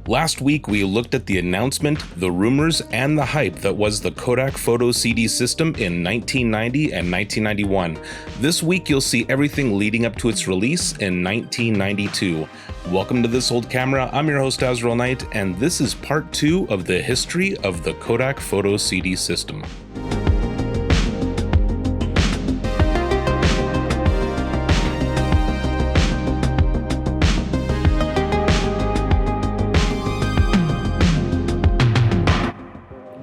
Last week, we looked at the announcement, the rumors, and the hype that was the Kodak Photo CD system in 1990 and 1991. This week, you'll see everything leading up to its release in 1992. Welcome to This Old Camera. I'm your host, Azriel Knight, and this is part 2 of the history of the Kodak Photo CD system.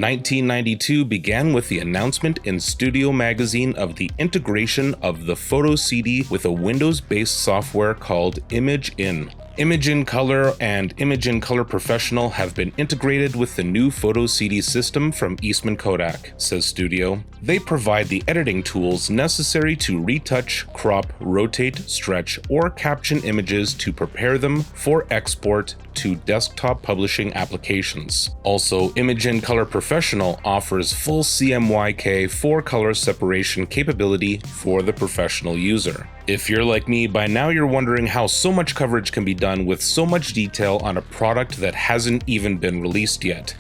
(1992) began with the announcement in Studio Magazine of the integration of the Photo CD with a Windows-based software called Image In. Image in Color and Image in Color Professional have been integrated with the new Photo CD system from Eastman Kodak, says Studio. They provide the editing tools necessary to retouch, crop, rotate, stretch, or caption images to prepare them for export to desktop publishing applications. Also, Image in Color Professional offers full CMYK 4-color separation capability for the professional user. If you're like me, by now you're wondering how so much coverage can be done with so much detail on a product that hasn't even been released yet.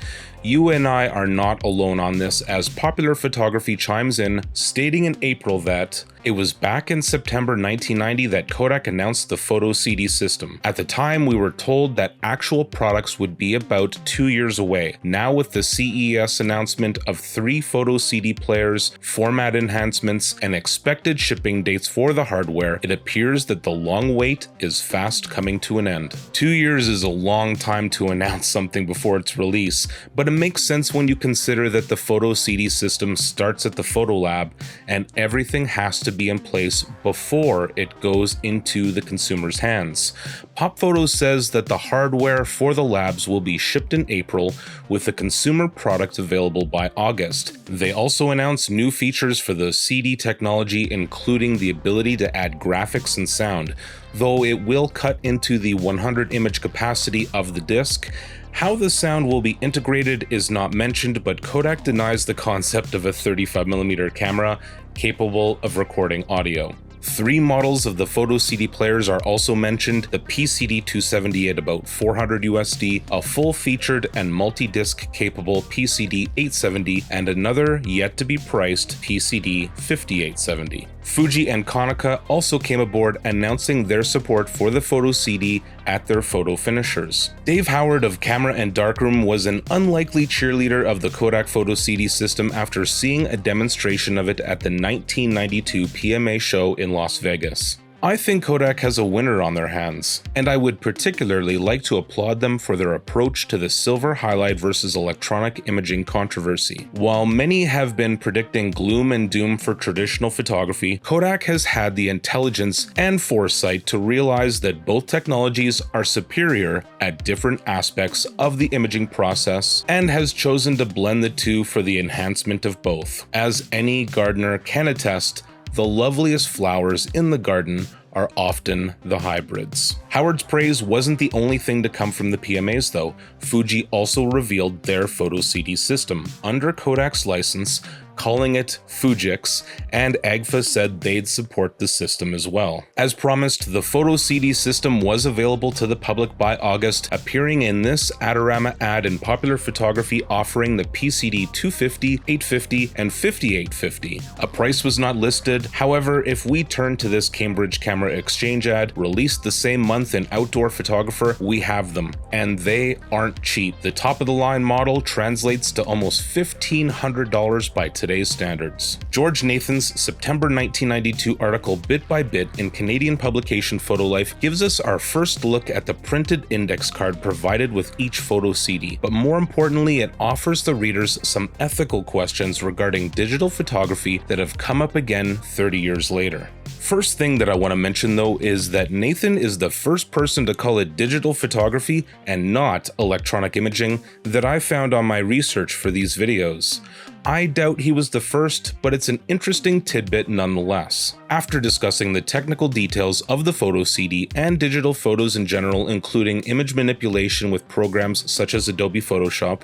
You and I are not alone on this, as Popular Photography chimes in, stating in April that it was back in September 1990 that Kodak announced the Photo CD system. At the time, we were told that actual products would be about 2 years away. Now, with the CES announcement of 3 Photo CD players, format enhancements, and expected shipping dates for the hardware, it appears that the long wait is fast coming to an end. 2 years is a long time to announce something before its release, but it makes sense when you consider that the Photo CD system starts at the photo lab and everything has to be in place before it goes into the consumer's hands. Pop Photo says that the hardware for the labs will be shipped in April, with the consumer product available by August. They also announced new features for the CD technology, including the ability to add graphics and sound, though it will cut into the 100 image capacity of the disc. How the sound will be integrated is not mentioned, but Kodak denies the concept of a 35mm camera capable of recording audio. 3 models of the Photo CD players are also mentioned: the PCD 270 at about $400 USD, a full-featured and multi-disc capable PCD 870, and another yet-to-be priced PCD 5870. Fuji and Konica also came aboard, announcing their support for the Photo CD at their photo finishers. Dave Howard of Camera and Darkroom was an unlikely cheerleader of the Kodak Photo CD system after seeing a demonstration of it at the 1992 PMA show in Las Vegas. I think Kodak has a winner on their hands, and I would particularly like to applaud them for their approach to the silver halide versus electronic imaging controversy. While many have been predicting gloom and doom for traditional photography, Kodak has had the intelligence and foresight to realize that both technologies are superior at different aspects of the imaging process, and has chosen to blend the two for the enhancement of both. As any gardener can attest, the loveliest flowers in the garden are often the hybrids. Howard's praise wasn't the only thing to come from the PMAs though. Fuji also revealed their Photo CD system under Kodak's license, calling it Fujix, and Agfa said they'd support the system as well. As promised, the Photo CD system was available to the public by August, appearing in this Adorama ad in Popular Photography offering the PCD 250, 850, and 5850. A price was not listed. However, if we turn to this Cambridge Camera Exchange ad, released the same month in Outdoor Photographer, we have them, and they aren't cheap. The top-of-the-line model translates to almost $1,500 by today's standards. George Nathan's September 1992 article Bit by Bit in Canadian publication Photolife gives us our first look at the printed index card provided with each Photo CD, but more importantly, it offers the readers some ethical questions regarding digital photography that have come up again 30 years later. First thing that I want to mention though is that Nathan is the first person to call it digital photography and not electronic imaging that I found on my research for these videos. I doubt he was the first, but it's an interesting tidbit nonetheless. After discussing the technical details of the Photo CD and digital photos in general, including image manipulation with programs such as Adobe Photoshop,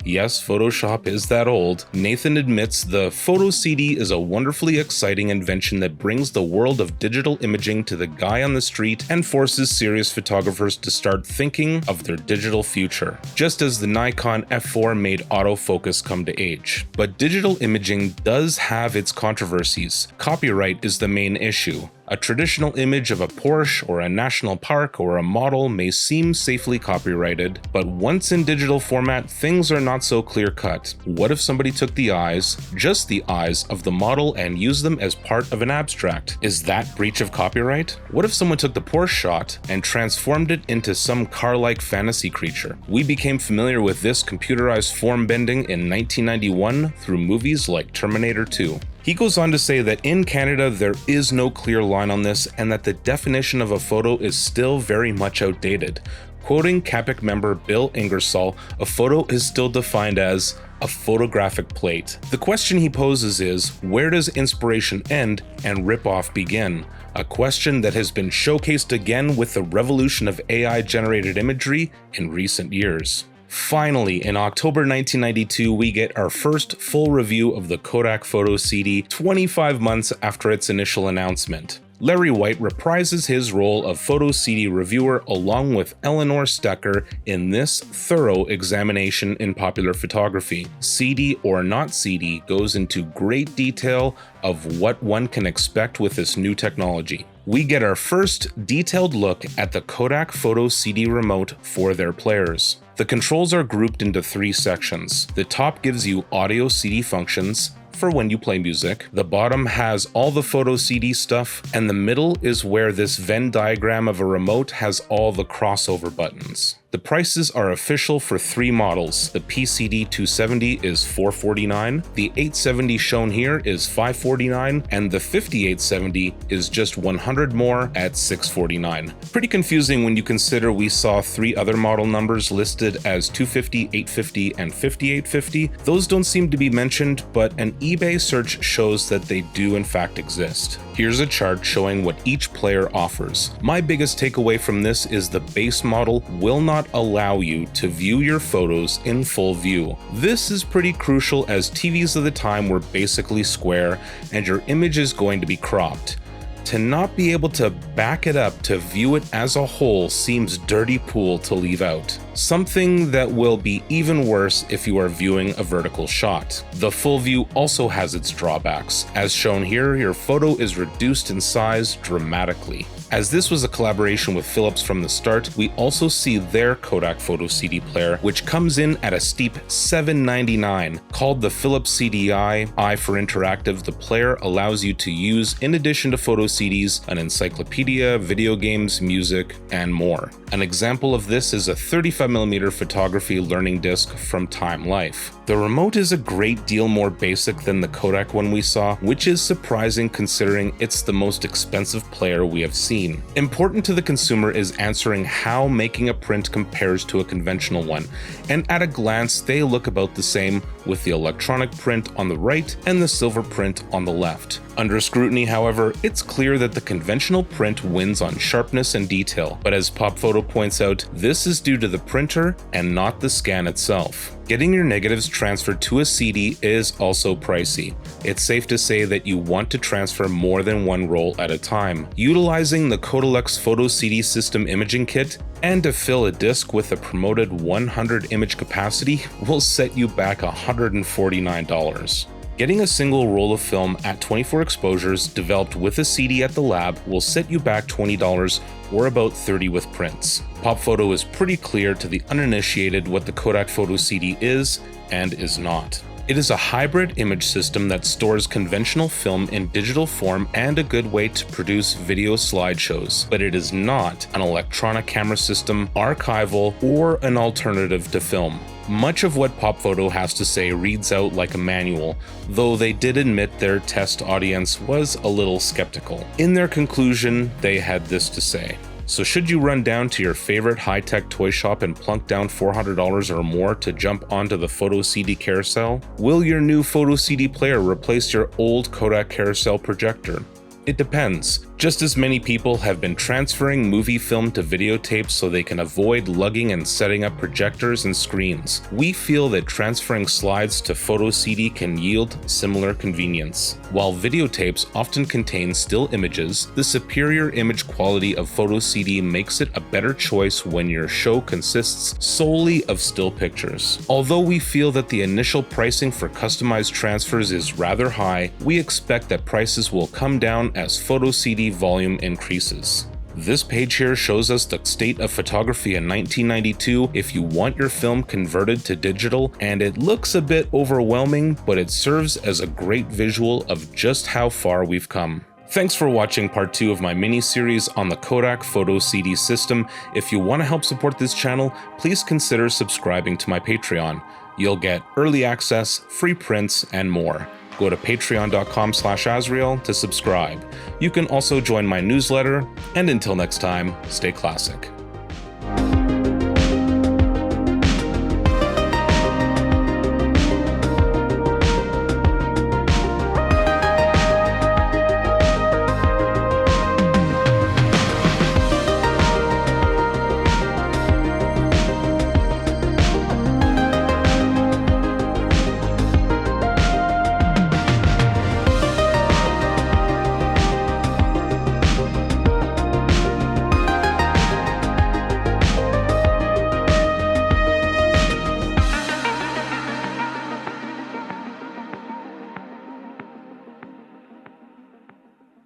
Yes, Photoshop is that old. Nathan admits the Photo CD is a wonderfully exciting invention that brings the world of digital imaging to the guy on the street and forces serious photographers to start thinking of their digital future, just as the Nikon F4 made autofocus come to age. But digital imaging does have its controversies. Copyright is the main issue. A traditional image of a Porsche or a national park or a model may seem safely copyrighted, but once in digital format, things are not so clear-cut. What if somebody took the eyes, just the eyes, of the model and used them as part of an abstract? Is that breach of copyright? What if someone took the Porsche shot and transformed it into some car-like fantasy creature? We became familiar with this computerized form bending in 1991 through movies like Terminator 2. He goes on to say that in Canada there is no clear line on this and that the definition of a photo is still very much outdated. Quoting CAPIC member Bill Ingersoll, a photo is still defined as a photographic plate. The question he poses is, where does inspiration end and rip-off begin? A question that has been showcased again with the revolution of AI-generated imagery in recent years. Finally, in October 1992, we get our first full review of the Kodak Photo CD 25 months after its initial announcement. Larry White reprises his role of Photo CD reviewer along with Eleanor Stecker in this thorough examination in popular photography. CD or not CD goes into great detail of what one can expect with this new technology. We get our first detailed look at the Kodak Photo CD remote for their players. The controls are grouped into 3 sections. The top gives you audio CD functions for when you play music, the bottom has all the Photo CD stuff, and the middle is where this Venn diagram of a remote has all the crossover buttons. The prices are official for 3 models. The PCD 270 is $449, the 870 shown here is $549, and the 5870 is just $100 more at $649. Pretty confusing when you consider we saw 3 other model numbers listed as 250, 850, and 5850. Those don't seem to be mentioned, but an eBay search shows that they do in fact exist. Here's a chart showing what each player offers. My biggest takeaway from this is the base model will not allow you to view your photos in full view. This is pretty crucial as TVs of the time were basically square and your image is going to be cropped. To not be able to back it up to view it as a whole seems dirty pool to leave out. Something that will be even worse if you are viewing a vertical shot. The full view also has its drawbacks. As shown here, your photo is reduced in size dramatically. As this was a collaboration with Philips from the start, we also see their Kodak Photo CD player, which comes in at a steep $799. Called the Philips CDI, I for Interactive, the player allows you to use, in addition to photo CDs, an encyclopedia, video games, music, and more. An example of this is a 35mm photography learning disc from Time Life. The remote is a great deal more basic than the Kodak one we saw, which is surprising considering it's the most expensive player we have seen. Important to the consumer is answering how making a print compares to a conventional one, and at a glance they look about the same, with the electronic print on the right and the silver print on the left. Under scrutiny, however, it's clear that the conventional print wins on sharpness and detail, but as PopPhoto points out, this is due to the printer and not the scan itself. Getting your negatives transferred to a CD is also pricey. It's safe to say that you want to transfer more than one roll at a time. Utilizing the Kodak Photo CD system imaging kit and to fill a disc with a promoted 100 image capacity will set you back $149. Getting a single roll of film at 24 exposures developed with a CD at the lab will set you back $20 or about $30 with prints. PopPhoto is pretty clear to the uninitiated what the Kodak Photo CD is and is not. It is a hybrid image system that stores conventional film in digital form and a good way to produce video slideshows, but it is not an electronic camera system, archival, or an alternative to film. Much of what PopPhoto has to say reads out like a manual, though they did admit their test audience was a little skeptical. In their conclusion, they had this to say. So should you run down to your favorite high-tech toy shop and plunk down $400 or more to jump onto the Photo CD carousel? Will your new Photo CD player replace your old Kodak carousel projector? It depends. Just as many people have been transferring movie film to videotape so they can avoid lugging and setting up projectors and screens, we feel that transferring slides to Photo CD can yield similar convenience. While videotapes often contain still images, the superior image quality of Photo CD makes it a better choice when your show consists solely of still pictures. Although we feel that the initial pricing for customized transfers is rather high, we expect that prices will come down as Photo CD volume increases. This page here shows us the state of photography in 1992 if you want your film converted to digital, and it looks a bit overwhelming, but it serves as a great visual of just how far we've come. Thanks for watching part 2 of my mini-series on the Kodak Photo CD system. If you want to help support this channel, please consider subscribing to my Patreon. You'll get early access, free prints, and more. Go to patreon.com/Azriel to subscribe. You can also join my newsletter, and until next time, stay classic.